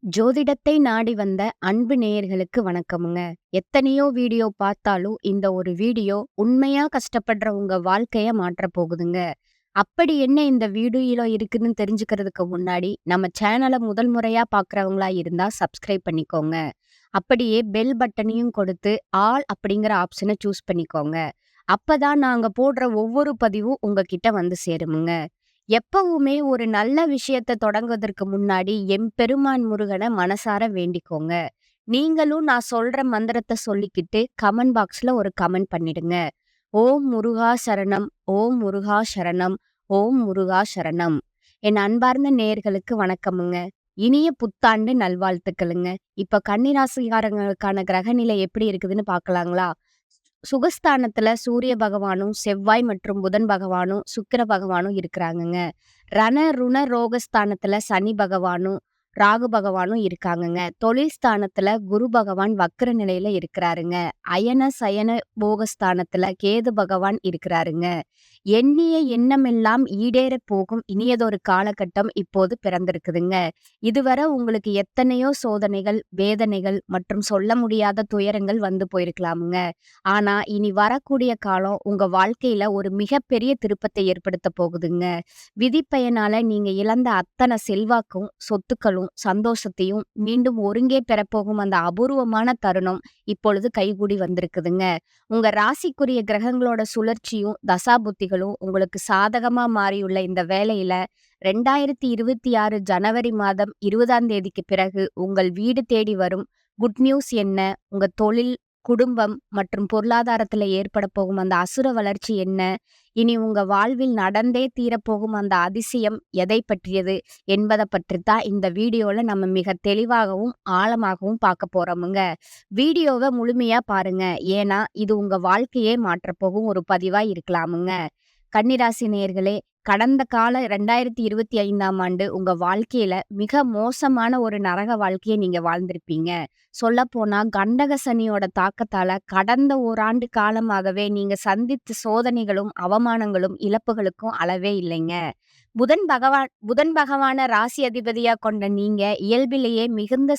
ஜோதிடத்தை நாடி வந்த அன்பு நேயர்களுக்கு வணக்கமுங்க. எத்தனையோ வீடியோ பார்த்தாலும் இந்த ஒரு வீடியோ உண்மையா கஷ்டப்படுற உங்க வாழ்க்கைய மாற்றப் போகுதுங்க. அப்படி என்ன இந்த வீடியோல இருக்குன்னு தெரிஞ்சுக்கிறதுக்கு முன்னாடி நம்ம சேனல முதல் முறையா பார்க்குறவங்களா இருந்தா சப்ஸ்கிரைப் பண்ணிக்கோங்க. அப்படியே பெல் பட்டனையும் கொடுத்து ஆல் அப்படிங்கிற ஆப்ஷனை சூஸ் பண்ணிக்கோங்க. அப்பதான் நாங்க போடுற ஒவ்வொரு பதிவும் உங்ககிட்ட வந்து சேருமுங்க. எப்பவுமே ஒரு நல்ல விஷயத்த தொடங்குவதற்கு முன்னாடி எம்பெருமான் முருகனை மனசார வேண்டிக்கோங்க. நீங்களும் நான் சொல்ற மந்திரத்த சொல்லிக்கிட்டு கமெண்ட் பாக்ஸ்ல ஒரு கமெண்ட் பண்ணிடுங்க. ஓம் முருகா சரணம், ஓம் முருகா சரணம், ஓம் முருகா சரணம். என் அன்பார்ந்த நேயர்களுக்கு வணக்கமுங்க. இனிய புத்தாண்டு நல்வாழ்த்துக்களுங்க. இப்ப கன்னிராசிக்காரங்களுக்கான கிரகநிலை எப்படி இருக்குதுன்னு பார்க்கலாங்களா? சுகஸ்தானத்துல சூரிய பகவானும், செவ்வாய் மற்றும் புதன் பகவானும், சுக்கிர பகவானும் இருக்கிறாங்கங்க. ரண ருண ரோகஸ்தானத்துல சனி பகவானும், ராகு பகவானும் இருக்காங்கங்க. தொழில் ஸ்தானத்துல குரு பகவான் வக்ர நிலையில இருக்கிறாருங்க. அயன சயன போகஸ்தானத்துல கேது பகவான் இருக்கிறாருங்க. எண்ணிய எண்ணமெல்லாம் ஈடேறப் போகும் இனியதொரு காலகட்டம் இப்போது பிறந்திருக்குதுங்க. இதுவரை உங்களுக்கு எத்தனையோ சோதனைகள், வேதனைகள் மற்றும் சொல்ல முடியாத துயரங்கள் வந்து போயிருக்கலாமுங்க. ஆனா இனி வரக்கூடிய காலம் உங்க வாழ்க்கையில ஒரு மிகப்பெரிய திருப்பத்தை ஏற்படுத்த போகுதுங்க. விதி பயனால நீங்க இழந்த அத்தனை செல்வாக்கும், சொத்துக்களும், சந்தோஷத்தையும் மீண்டும் ஒருங்கே பெறப்போகும் அந்த அபூர்வமான தருணம் இப்பொழுது கைகூடி வந்திருக்குதுங்க. உங்க ராசிக்குரிய கிரகங்களோட சுழற்சியும், தசாபுத்திகளும் உங்களுக்கு சாதகமா மாறியுள்ள இந்த வேளையில 2026 ஜனவரி மாதம் 20ஆம் தேதிக்கு பிறகு உங்கள் வீடு தேடி வரும் குட் நியூஸ் என்ன? உங்க தொழில், குடும்பம் மற்றும் பொருளாதாரத்துல ஏற்பட போகும் அந்த அசுர வளர்ச்சி என்ன? இனி உங்க வாழ்வில் நடந்தே தீரப்போகும் அந்த அதிசயம் எதை பற்றியது என்பதை பற்றித்தான் இந்த வீடியோல நம்ம மிக தெளிவாகவும் ஆழமாகவும் பார்க்க போறோமுங்க. வீடியோவை முழுமையா பாருங்க. ஏன்னா இது உங்க வாழ்க்கையே மாற்றப் போகும் ஒரு பதிவா இருக்கலாமுங்க. கன்னிராசி நேயர்களே, கடந்த கால 2025ஆம் ஆண்டு உங்க வாழ்க்கையில மிக மோசமான ஒரு நரக வாழ்க்கைய நீங்க வாழ்ந்திருப்பீங்க. சொல்லப்போனா கண்டக சனியோட தாக்கத்தால கடந்த ஓராண்டு காலமாகவே நீங்க சந்தித்த சோதனைகளும், அவமானங்களும், இழப்புகளுக்கும் அளவே இல்லைங்க. புதன் பகவான ராசி அதிபதியா கொண்ட நீங்க இயல்பிலேயே மிகுந்த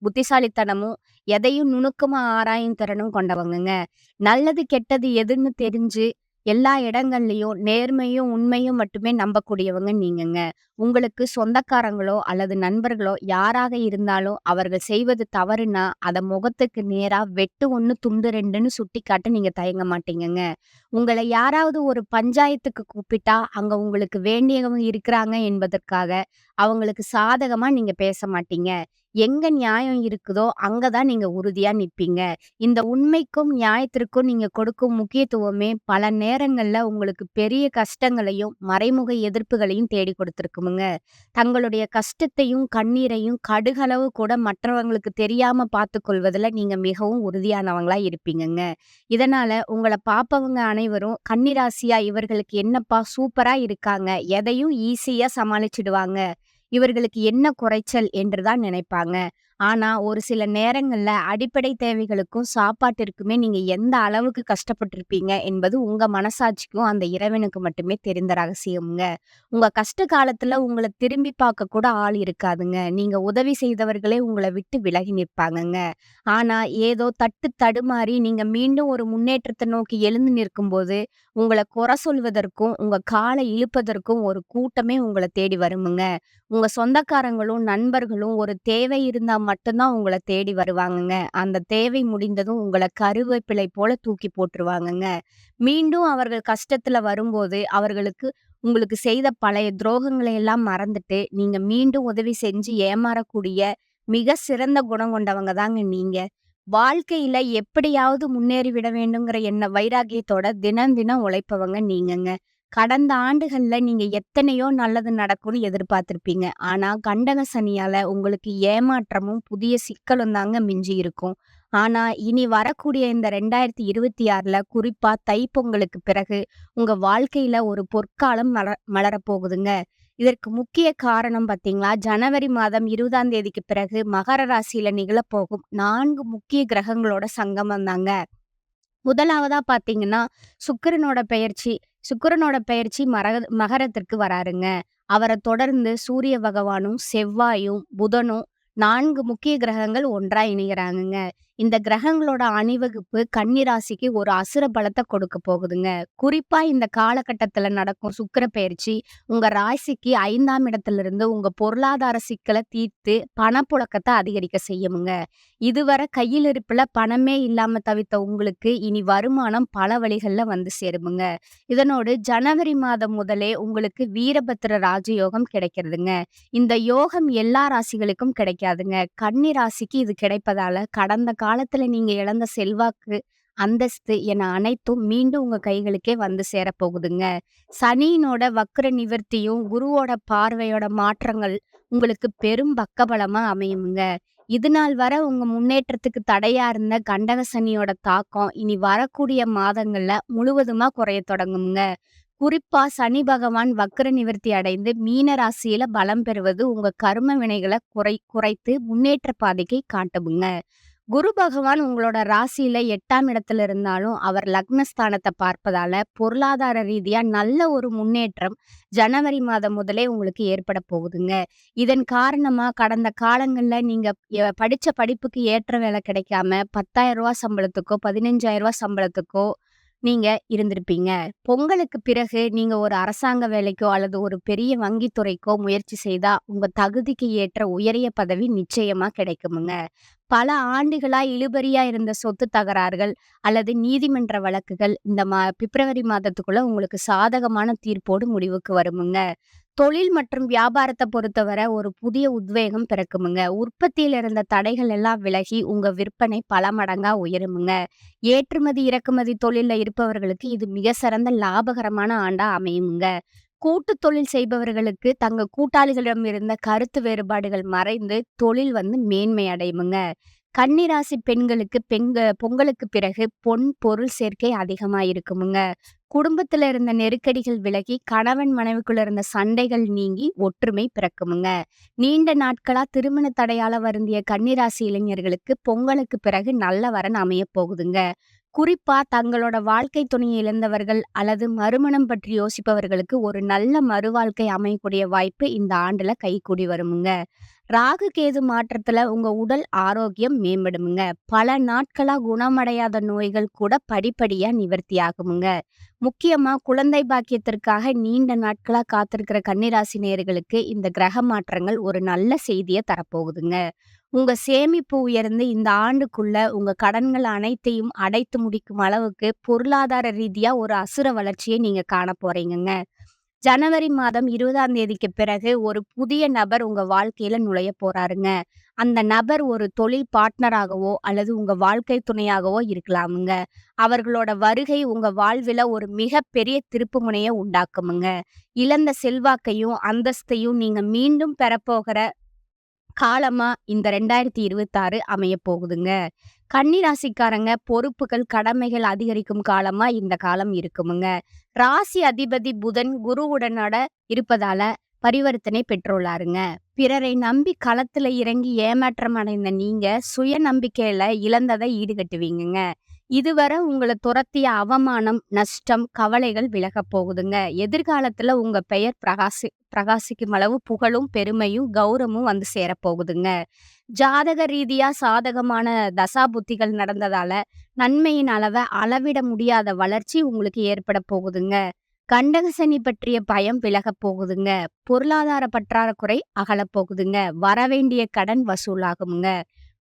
புத்திசாலித்தனமும், எதையும் நுணுக்கமா ஆராயும் திறனும் கொண்டவங்கங்க. நல்லது, கெட்டது எதுன்னு தெரிஞ்சு எல்லா இடங்கள்லயும் நேர்மையும், உண்மையும் மட்டுமே நம்பக்கூடியவங்க நீங்கங்க. உங்களுக்கு சொந்தக்காரங்களோ அல்லது நண்பர்களோ யாராக இருந்தாலும் அவர்கள் செய்வது தவறுனா, அத முகத்துக்கு நேரா வெட்டு 1 துண்டு 2ன்னு சுட்டிக்காட்ட நீங்க தயங்க மாட்டீங்கங்க. உங்கள யாராவது ஒரு பஞ்சாயத்துக்கு கூப்பிட்டா, அங்க உங்களுக்கு வேண்டியவங்க இருக்கிறாங்க என்பதற்காக, அவங்களுக்கு சாதகமா நீங்க பேச மாட்டீங்க. எங்க நியாயம் இருக்குதோ, அங்க தான் நீங்க உறுதியா நிப்பீங்க. இந்த உண்மைக்கும், நியாயத்திற்கும் நீங்க கொடுக்கும் முக்கியத்துவமே பல நேரங்கள்ல உங்களுக்கு பெரிய கஷ்டங்களையும், மறைமுக எதிர்ப்புகளையும் தேடி கொடுத்திருக்குமுங்க. தங்களுடைய கஷ்டத்தையும், கண்ணீரையும் கடுகளவு கூட மற்றவங்களுக்கு தெரியாம பார்த்துக் கொள்வதுல நீங்க மிகவும் உறுதியானவங்களா இருப்பீங்கங்க. இதனால உங்கள பார்ப்பவங்க அனைவரும் கன்னிராசியா இவர்களுக்கு என்னப்பா சூப்பரா இருக்காங்க. எதையும் ஈஸியா சமாளிச்சுடுவாங்க. இவர்களுக்கு என்ன குறைச்சல் என்று தான் நினைப்பாங்க. ஆனா, ஒரு சில நேரங்கள்ல அடிப்படை தேவைகளுக்கும், சாப்பாட்டிற்குமே நீங்க எந்த அளவுக்கு கஷ்டப்பட்டிருப்பீங்க என்பது உங்க மனசாட்சிக்கும், அந்த இறைவனுக்கு மட்டுமே தெரிந்த ரகசியம்ங்க. உங்க கஷ்ட காலத்துல உங்கள திரும்பி பார்க்க கூட ஆள் இருக்காதுங்க. நீங்க உதவி செய்தவர்களே உங்கள விட்டு விலகி நிற்பாங்கங்க. ஆனா, ஏதோ தடுமாறி நீங்க மீண்டும் ஒரு முன்னேற்றத்த நோக்கி எழுந்து நிற்கும்போது, உங்கள குறை சொல்வதற்கும், உங்க கால இழுப்பதற்கும் ஒரு கூட்டமே உங்கள தேடி வருமுங்க. உங்க சொந்தக்காரங்களும், நண்பர்களும் ஒரு தேவை இருந்தா மட்டும் தான் உங்கள தேடி வருவாங்கங்க. அந்த தேவை முடிந்ததும் உங்கள கருவேப்பிலை போல தூக்கி போட்டுருவாங்கங்க. மீண்டும் அவர்கள் கஷ்டத்துல வரும்போது, உங்களுக்கு செய்த பழைய துரோகங்களை எல்லாம் மறந்துட்டு, நீங்க மீண்டும் உதவி செஞ்சு ஏமாறக்கூடிய மிக சிறந்த குணம் கொண்டவங்க தாங்க நீங்க. வாழ்க்கையில எப்படியாவது முன்னேறி விட வேண்டுங்கிற வைராக்கியத்தோட தினம் தினம் உழைப்பவங்க நீங்கங்க. கடந்த ஆண்டுகள்ல நீங்க எத்தனையோ நல்லது நடக்கும்னு எதிர்பார்த்திருப்பீங்க. ஆனா கண்டக சனியால உங்களுக்கு ஏமாற்றமும், புதிய சிக்கலும் தாங்க மிஞ்சி இருக்கும். ஆனா இனி வரக்கூடிய இந்த 2026ல குறிப்பா தைப்பொங்கலுக்கு பிறகு உங்க வாழ்க்கையில ஒரு பொற்காலம் மலரப் போகுதுங்க. இதற்கு முக்கிய காரணம் பார்த்தீங்களா, ஜனவரி மாதம் 20ஆம் தேதிக்கு பிறகு மகர ராசியில நிகழப்போகும் 4 முக்கிய கிரகங்களோட சங்கமம் தாங்க. முதலாவதா பார்த்தீங்கன்னா, சுக்கிரனோட பெயர்ச்சி. சுக்கிரனோட பெயர்ச்சி மகரத்திற்கு வராருங்க. அவர தொடர்ந்து சூரிய பகவானும், செவ்வாயும், புதனும் 4 முக்கிய கிரகங்கள் ஒன்றா இணையறாங்கங்க. இந்த கிரகங்களோட அணிவகுப்பு கன்னி ராசிக்கு ஒரு அசுர பலத்த கொடுக்க போகுதுங்க. குறிப்பா இந்த காலகட்டத்துல நடக்கும் சுக்கிர பெயர்ச்சி, உங்க ராசிக்கு 5ஆம் இடத்திலிருந்து உங்க பொருளாதார சிக்கல தீர்த்து பணப்புழக்கத்த அதிகரிக்க செய்யுமுங்க. இதுவரை கையில் இருப்புல பணமே இல்லாம தவித்த உங்களுக்கு இனி வருமானம் பல வழிகள்ல வந்து சேருமுங்க. இதனோடு ஜனவரி மாதம் முதலே உங்களுக்கு வீரபத்திர ராஜயோகம் கிடைக்கிறதுங்க. இந்த யோகம் எல்லா ராசிகளுக்கும் கிடைக்காதுங்க. கன்னி ராசிக்கு இது கிடைப்பதால கடந்த காலத்துல நீங்க இழந்த செல்வாக்கு, அந்தஸ்து என அனைத்தும் மீண்டும் உங்க கைகளுக்கே வந்து சேரப்போகுதுங்க. சனியினோட வக்ர நிவர்த்தியும், குருவோட பார்வையோட மாற்றங்கள் உங்களுக்கு பெரும் பக்கபலமா அமையுமுங்க. இதுநாள் வரை உங்க முன்னேற்றத்துக்கு தடையா இருந்த கண்டக சனியோட தாக்கம் இனி வரக்கூடிய மாதங்கள்ல முழுவதுமா குறைய தொடங்குங்க. குறிப்பா சனி பகவான் வக்ர நிவர்த்தி அடைந்து மீன ராசியில பலம் பெறுவது உங்க கர்ம வினைகளை குறைத்து முன்னேற்ற பாதைக்கு காட்டுமுங்க. குரு பகவான் உங்களோட ராசியில 8ஆம் இடத்துல இருந்தாலும் அவர் லக்னஸ்தானத்தை பார்ப்பதால பொருளாதார ரீதியா நல்ல ஒரு முன்னேற்றம் ஜனவரி மாதம் முதலே உங்களுக்கு ஏற்பட போகுதுங்க. இதன் காரணமா கடந்த காலங்கள்ல நீங்க படிச்ச படிப்புக்கு ஏற்ற வேலை கிடைக்காம ரூ. 10,000 சம்பளத்துக்கோ 15,000 சம்பளத்துக்கோ நீங்க இருந்திருப்பீங்க. பொங்கலுக்கு பிறகு நீங்க ஒரு அரசாங்க வேலைக்கோ அல்லது ஒரு பெரிய வங்கித் துறைக்கோ முயற்சி செய்தா உங்க தகுதிக்கு ஏற்ற உயரிய பதவி நிச்சயமா கிடைக்குமுங்க. பல ஆண்டுகளா இழுபறியா இருந்த சொத்து தகராறுகள் அல்லது நீதிமன்ற வழக்குகள் இந்த பிப்ரவரி மாதத்துக்குள்ள உங்களுக்கு சாதகமான தீர்ப்போடு முடிவுக்கு வருமுங்க. தொழில் மற்றும் வியாபாரத்தை பொறுத்தவரை ஒரு புதிய உத்வேகம் பிறக்குமுங்க. உற்பத்தியில இருந்த தடைகள் எல்லாம் விலகி உங்க விற்பனை பல மடங்கா உயருமுங்க. ஏற்றுமதி இறக்குமதி தொழில்ல இருப்பவர்களுக்கு இது மிக சிறந்த லாபகரமான ஆண்டா அமையுமுங்க. கூட்டு தொழில் செய்பவர்களுக்கு தங்க கூட்டாளிகளிடம் இருந்த கருத்து வேறுபாடுகள் மறைந்து தொழில் மேன்மை அடையுமுங்க. கன்னிராசி பெண்களுக்கு பொங்கலுக்கு பிறகு பொன் பொருள் சேர்க்கை அதிகமா இருக்குமுங்க. குடும்பத்துல இருந்த நெருக்கடிகள் விலகி கணவன் மனைவிக்குள்ள இருந்த சண்டைகள் நீங்கி ஒற்றுமை பிறக்குமுங்க. நீண்ட நாட்களா திருமண தடையால வருந்திய கன்னிராசி இளைஞர்களுக்கு பொங்கலுக்கு பிறகு நல்ல வரன் அமைய போகுதுங்க. குறிப்பா தங்களோட வாழ்க்கை துணையை இழந்தவர்கள் அல்லது மறுமணம் பற்றி யோசிப்பவர்களுக்கு ஒரு நல்ல மறுவாழ்க்கை அமையக்கூடிய வாய்ப்பு இந்த ஆண்டுல கைகூடி வருமுங்க. ராகு கேது மாற்றத்துல உங்க உடல் ஆரோக்கியம் மேம்படுமுங்க. பல நாட்களா குணமடையாத நோய்கள் கூட படிப்படியா நிவர்த்தி ஆகுமுங்க. முக்கியமா குழந்தை பாக்கியத்திற்காக நீண்ட நாட்களா காத்திருக்கிற கன்னிராசி நேயர்களுக்கு இந்த கிரக மாற்றங்கள் ஒரு நல்ல செய்தியை தரப்போகுதுங்க. உங்க சேமிப்பு உயர்ந்து இந்த ஆண்டுக்குள்ள உங்க கடன்கள் அனைத்தையும் அடைத்து முடிக்கும் அளவுக்கு பொருளாதார ரீதியா ஒரு அசுர வளர்ச்சியை நீங்க காண போறீங்கங்க. ஜனவரி மாதம் 20ஆம் தேதிக்கு பிறகு ஒரு புதிய நபர் உங்க வாழ்க்கையில நுழைய போறாருங்க. அந்த நபர் ஒரு தொழில் பார்ட்னராகவோ அல்லது உங்க வாழ்க்கை துணையாகவோ இருக்கலாமுங்க. அவர்களோட வருகை உங்க வாழ்வில ஒரு மிகப்பெரிய திருப்பு முனையை உண்டாக்குமுங்க. இழந்த செல்வாக்கையும் அந்தஸ்தையும் நீங்க மீண்டும் பெறப்போகிற காலமா இந்த 2026 அமைய போகுதுங்க. கன்னி ராசிக்காரங்க பொறுப்புகள், கடமைகள் அதிகரிக்கும் காலமா இந்த காலம் இருக்குமுங்க. ராசி அதிபதி புதன் குருவுடனோட இருப்பதால பரிவர்த்தனை பெற்றுள்ளாருங்க. பிறரை நம்பி களத்துல இறங்கி ஏமாற்றம் அடைந்த நீங்க சுய நம்பிக்கையில இழந்ததை ஈடுகட்டுவீங்கங்க. இதுவரை உங்களை துரத்திய அவமானம், நஷ்டம், கவலைகள் விலகப் போகுதுங்க. எதிர்காலத்துல உங்க பெயர் பிரகாசிக்கும் அளவு புகழும், பெருமையும், கௌரவமும் வந்து சேரப்போகுதுங்க. ஜாதக ரீதியா சாதகமான தசா புத்திகள் நடந்ததால நன்மையின் அளவிட முடியாத வளர்ச்சி உங்களுக்கு ஏற்பட போகுதுங்க. கண்டக சனி பற்றிய பயம் விலகப் போகுதுங்க. பொருளாதார பற்றாக்குறை அகலப் போகுதுங்க. வரவேண்டிய கடன் வசூலாகுங்க.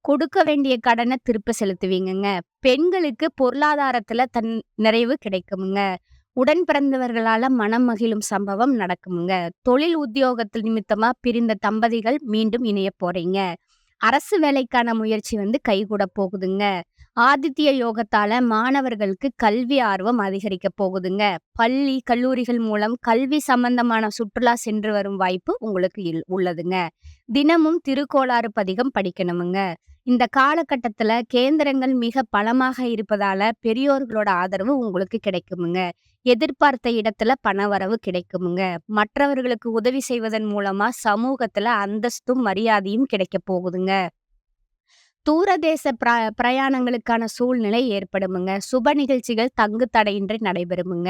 கொடுக்க வேண்டிய கடனை திருப்ப செலுத்துவீங்கங்க. பெண்களுக்கு பொருளாதாரத்துல நிறைவு கிடைக்குமுங்க. உடன் பிறந்தவர்களால மனம் மகிழும் சம்பவம் நடக்குமுங்க. தொழில் உத்தியோகத்தில் நிமித்தமா பிரிந்த தம்பதிகள் மீண்டும் இணைய போறீங்க. அரசு வேலைக்கான முயற்சி கைகூட போகுதுங்க. ஆதித்ய யோகத்தால மாணவர்களுக்கு கல்வி ஆர்வம் அதிகரிக்க போகுதுங்க. பள்ளி, கல்லூரிகள் மூலம் கல்வி சம்பந்தமான சுற்றுலா சென்று வரும் வாய்ப்பு உங்களுக்கு உள்ளதுங்க. தினமும் திருக்கோளாறு பதிகம் படிக்கணுமுங்க. இந்த காலகட்டத்துல கேந்திரங்கள் மிக பலமாக இருப்பதால பெரியோர்களோட ஆதரவு உங்களுக்கு கிடைக்குமுங்க. எதிர்பார்த்த இடத்துல பணவரவு கிடைக்குமுங்க. மற்றவர்களுக்கு உதவி செய்வதன் மூலமா சமூகத்துல அந்தஸ்தும் மரியாதையும் கிடைக்க போகுதுங்க. தூரதேச பிரயாணங்களுக்கான சூழ்நிலை ஏற்படுமுங்க. சுப நிகழ்ச்சிகள் தங்கு தடையின்றி நடைபெறுமுங்க.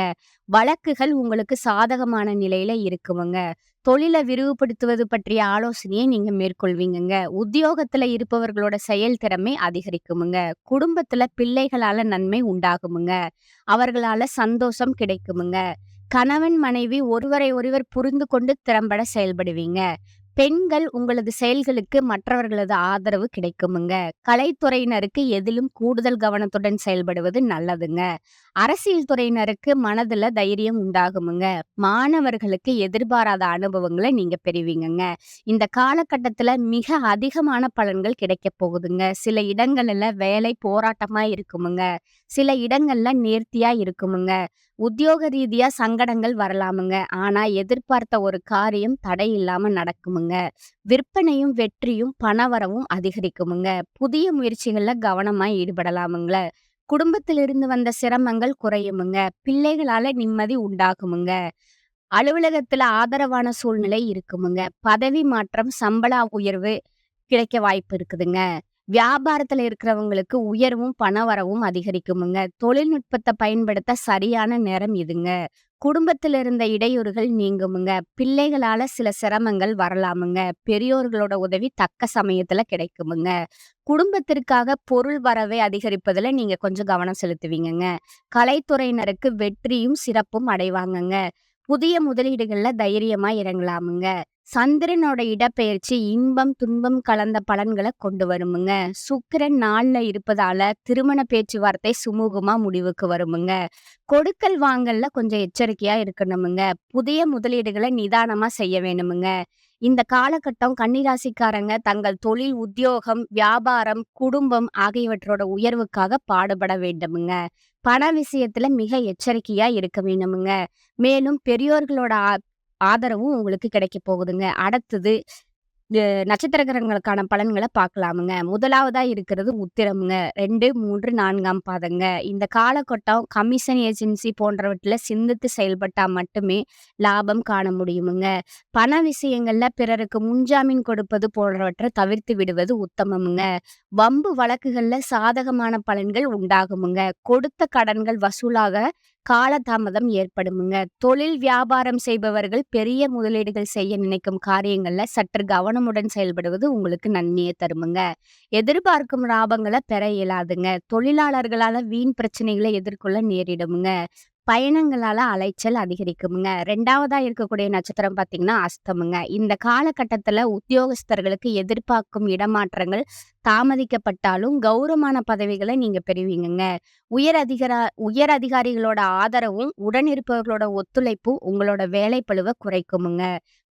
வழக்குகள் உங்களுக்கு சாதகமான நிலையில இருக்குமுங்க. தொழில விரிவுபடுத்துவது பற்றிய ஆலோசனையை நீங்க மேற்கொள்வீங்கங்க. உத்தியோகத்துல இருப்பவர்களோட செயல்திறமை அதிகரிக்குமுங்க. குடும்பத்துல பிள்ளைகளால நன்மை உண்டாகுமுங்க. அவர்களால சந்தோஷம் கிடைக்குமுங்க. கணவன் மனைவி ஒருவரை ஒருவர் புரிந்து கொண்டு திறம்பட செயல்படுவீங்க. பெண்கள் உங்களது செயல்களுக்கு மற்றவர்களது ஆதரவு கிடைக்குமுங்க. கலைத்துறையினருக்கு எதிலும் கூடுதல் கவனத்துடன் செயல்படுவது நல்லதுங்க. அரசியல் துறையினருக்கு மனதுல தைரியம் உண்டாகுமுங்க. மாணவர்களுக்கு எதிர்பாராத அனுபவங்களை நீங்க பெறுவீங்கங்க. இந்த காலகட்டத்துல மிக அதிகமான பலன்கள் கிடைக்க போகுதுங்க. சில இடங்கள்ல வேலை போராட்டமா இருக்குமுங்க. சில இடங்கள்ல நேர்த்தியா இருக்குமுங்க. உத்தியோக ரீதியா சங்கடங்கள் வரலாமுங்க. ஆனா எதிர்பார்த்த ஒரு காரியம் தடை இல்லாம நடக்குமுங்க. விற்பனையும் வெற்றியும் பணவரவும் அதிகரிக்குமுங்க. புதிய முயற்சிகள்ல கவனமா ஈடுபடலாமுங்கள. குடும்பத்திலிருந்து வந்த சிரமங்கள் குறையுமுங்க. பிள்ளைகளால நிம்மதி உண்டாகுமுங்க. அலுவலகத்துல ஆதரவான சூழ்நிலை இருக்குமுங்க. பதவி மாற்றம், சம்பள உயர்வு கிடைக்க வாய்ப்பு இருக்குதுங்க. வியாபாரத்துல இருக்கிறவங்களுக்கு உயர்வும் பணவரவும் அதிகரிக்குமுங்க. தொழில்நுட்பத்தை பயன்படுத்த சரியான நேரம் இதுங்க. குடும்பத்துல இருந்த இடையூறுகள் நீங்குமுங்க. பிள்ளைகளால சில சிரமங்கள் வரலாமுங்க. பெரியோர்களோட உதவி தக்க சமயத்துல கிடைக்குமுங்க. குடும்பத்திற்காக பொருள் வரவை அதிகரிப்பதுல நீங்க கொஞ்சம் கவனம் செலுத்துவீங்கங்க. கலைத்துறையினருக்கு வெற்றியும் சிறப்பும் அடைவாங்கங்க. புதிய முதலீடுகள்ல தைரியமா இறங்கலாமுங்க. சந்திரனோட இடப்பெயர்ச்சி இன்பம் துன்பம் கலந்த பலன்களை கொண்டு வருமுங்க. சுக்கிரன் நாள்ல இருப்பதால திருமண பேச்சுவார்த்தை சுமூகமா முடிவுக்கு வருமுங்க. கொடுக்கல் வாங்கல்ல கொஞ்சம் எச்சரிக்கையா இருக்கணுமுங்க. புதிய முதலீடுகளை நிதானமா செய்ய வேணுமுங்க. இந்த காலகட்டம் கன்னிராசிக்காரங்க தங்கள் தொழில், உத்தியோகம், வியாபாரம், குடும்பம் ஆகியவற்றோட உயர்வுக்காக பாடுபட வேண்டுமுங்க. பண விஷயத்துல மிக எச்சரிக்கையா இருக்க வேண்டுமுங்க. மேலும் பெரியோர்களோட ஆதரவும் உங்களுக்கு கிடைக்க போகுதுங்க. அடுத்தது நட்சத்திர கிரகங்களுக்கான பலன்கள பார்க்கலாமுங்க. முதலாவதா இருக்கிறது உத்திரம்ங்க. 2, 3, 4ஆம் பாதங்க. இந்த காலகட்டம் கமிஷன் ஏஜென்சி போன்றவற்றில சிந்தித்து செயல்பட்டா மட்டுமே லாபம் காண முடியுமுங்க. பண விஷயங்கள்ல பிறருக்கு முன்ஜாமீன் கொடுப்பது போன்றவற்றை தவிர்த்து விடுவது உத்தமமுங்க. வம்பு வழக்குகள்ல சாதகமான பலன்கள் உண்டாகுமுங்க. கொடுத்த கடன்கள் வசூலாக காலதாமதம் ஏற்படுமுங்க. தொழில் வியாபாரம் செய்பவர்கள் பெரிய முதலீடுகள் செய்ய நினைக்கும் காரியங்கள்ல சற்று கவனமுடன் செயல்படுவது உங்களுக்கு நன்மையை தருமுங்க. எதிர்பார்க்கும் லாபங்களை பெற இயலாதுங்க. தொழிலாளர்களால வீண் பிரச்சனைகளை எதிர்கொள்ள நேரிடுமுங்க. பயணங்களால அலைச்சல் அதிகரிக்குமுங்க. 2வதா இருக்கக்கூடிய நட்சத்திரம் பார்த்தீங்கன்னா அஸ்தமுங்க. இந்த காலகட்டத்துல உத்தியோகஸ்தர்களுக்கு எதிர்பார்க்கும் இடமாற்றங்கள் தாமதிக்கப்பட்டாலும் கௌரவமான பதவிகளை நீங்க பெறுவீங்கங்க. உயர் அதிகாரிகளோட ஆதரவும் உடன் இருப்பவர்களோட ஒத்துழைப்பும் உங்களோட வேலைப்பளுவை குறைக்குமுங்க.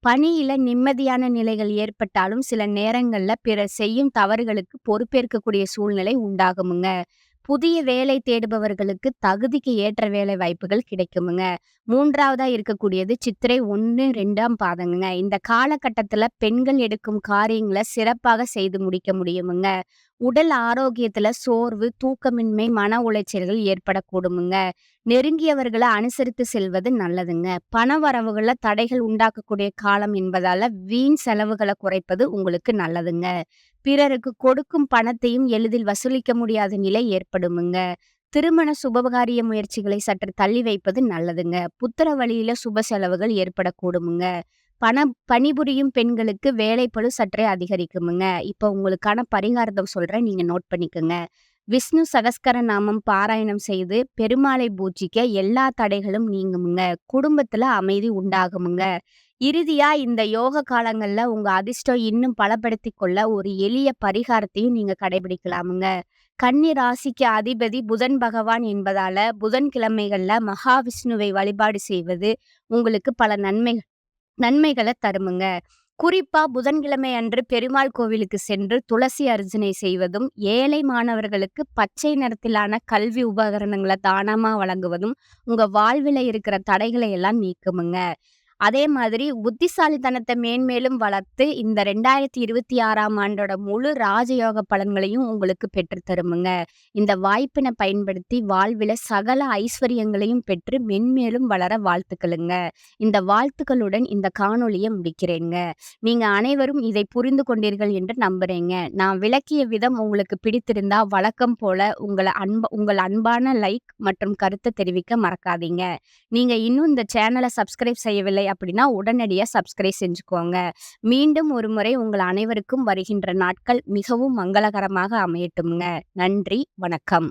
பணியில நிம்மதியான நிலைகள் ஏற்பட்டாலும் சில நேரங்கள்ல பிறர் செய்யும் தவறுகளுக்கு பொறுப்பேற்கக்கூடிய சூழ்நிலை உண்டாகுமுங்க. புதிய வேலை தேடுபவர்களுக்கு தகுதிக்கு ஏற்ற வேலை வாய்ப்புகள் கிடைக்குமுங்க. 3வதா இருக்கக்கூடியது சித்திரை 1, 2ஆம் பாதங்கங்க. இந்த காலகட்டத்துல பெண்கள் எடுக்கும் காரியங்களை சிறப்பாக செய்து முடிக்க முடியுமுங்க. உடல் ஆரோக்கியத்துல சோர்வு, தூக்கமின்மை, மன உளைச்சல்கள் ஏற்படக்கூடுமுங்க. நெருங்கியவர்களை அனுசரித்து செல்வது நல்லதுங்க. பண வரவுகள்ல தடைகள் உண்டாக்கக்கூடிய காலம் என்பதால வீண் செலவுகளை குறைப்பது உங்களுக்கு நல்லதுங்க. பிறருக்கு கொடுக்கும் பணத்தையும் எளிதில் வசூலிக்க முடியாத நிலை ஏற்படுமுங்க. திருமண சுபகாரிய முயற்சிகளை சற்று தள்ளி வைப்பது நல்லதுங்க. புத்திர வழியில சுப செலவுகள் ஏற்படக்கூடுமுங்க. பணிபுரியும் பெண்களுக்கு வேலைப்பளு சற்றே அதிகரிக்குமுங்க. இப்போ உங்களுக்கான பரிகாரத்தை சொல்றேன், நீங்க நோட் பண்ணிக்கோங்க. விஷ்ணு சகஸ்கர நாமம் பாராயணம் செய்து பெருமாளை பூஜிக்க எல்லா தடைகளும் நீங்குமுங்க. குடும்பத்துல அமைதி உண்டாகுமுங்க. இறுதியா இந்த யோக காலங்கள்ல உங்க அதிர்ஷ்டம் இன்னும் பலப்படுத்திக் கொள்ள ஒரு எளிய பரிகாரத்தையும் நீங்க கடைபிடிக்கலாமுங்க. கன்னி ராசிக்கு அதிபதி புதன் பகவான் என்பதால புதன்கிழமைகள்ல மகாவிஷ்ணுவை வழிபாடு செய்வது உங்களுக்கு பல நன்மைகளை தருமுங்க. குறிப்பா புதன்கிழமை அன்று பெருமாள் கோவிலுக்கு சென்று துளசி அர்ச்சனை செய்வதும், ஏழை மாணவர்களுக்கு பச்சை நிறத்திலான கல்வி உபகரணங்களை தானமா வழங்குவதும் உங்க வாழ்வில இருக்கிற தடைகளை எல்லாம் நீக்குமுங்க. அதே மாதிரி புத்திசாலித்தனத்த மேன்மேலும் வளர்த்து, இந்த 2026ஆம் ஆண்டோட முழு ராஜயோக பலன்களையும் உங்களுக்கு பெற்றுத் தருமுங்க. இந்த வாய்ப்பின பயன்படுத்தி வாழ்வில சகல ஐஸ்வரியங்களையும் பெற்று மென்மேலும் வளர வாழ்த்துக்களுங்க. இந்த வாழ்த்துக்களுடன் இந்த காணொளிய முடிக்கிறேங்க. நீங்க அனைவரும் இதை புரிந்து கொண்டீர்கள் என்று நம்புறேங்க. நான் விளக்கிய விதம் உங்களுக்கு பிடித்திருந்தா வழக்கம் போல உங்கள் அன்பான லைக் மற்றும் கருத்த தெரிவிக்க மறக்காதீங்க. நீங்க இன்னும் இந்த சேனல சப்ஸ்கிரைப் செய்யவில்லை அப்படின்னா உடனடியா சப்ஸ்கிரைப் செஞ்சுக்கோங்க. மீண்டும் ஒரு முறை உங்கள் அனைவருக்கும் வருகின்ற நாட்கள் மிகவும் மங்களகரமாக அமையட்டும்ங்க. நன்றி, வணக்கம்.